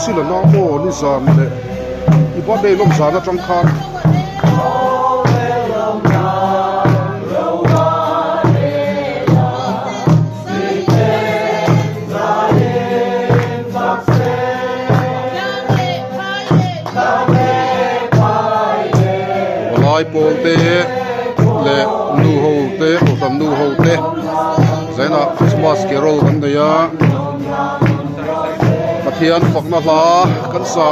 chỉ là nó mồ ni giàn này thì bọn đây lông giàn nó trong khan lại bồn tê lệ nu hậu tê một tầm nu hậu tê vậy là Christmas carol kan đây á mặt thiên phật na la kan sa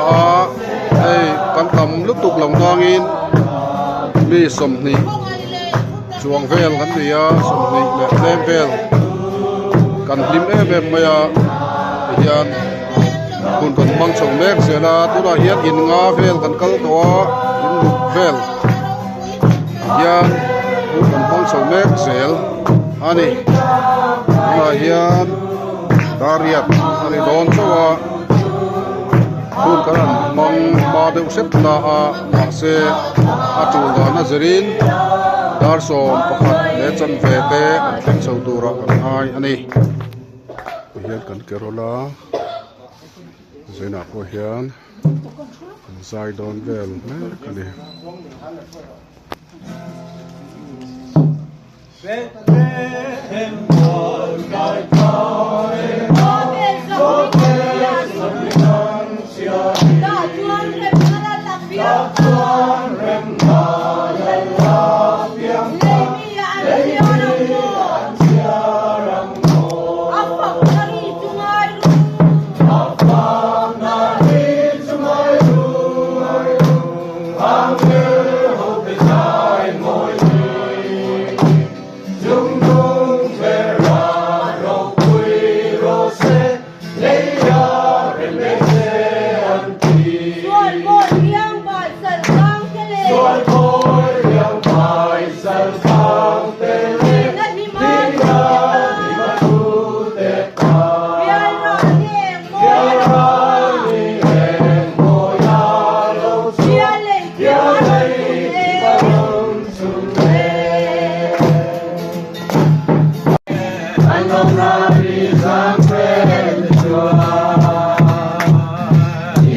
ai kan cầm lúc tục lòng thangin mi som ni chuang vel kan đây á som ni lệ lem vel kan lim em maya hian kun kan mang chong mek zela tu ra hian in nga vel kan kal to in luk vel hian kan mang chong mek zel ani na hian dariat ani don chawa kun kan mang ma de set na a ma se atul da na zerin dar som pakhat le chan ve te kan chau dura kan ai ani hian kan kerola zena ko hian zai don vel me kali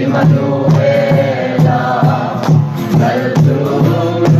Emmanuel, dal trono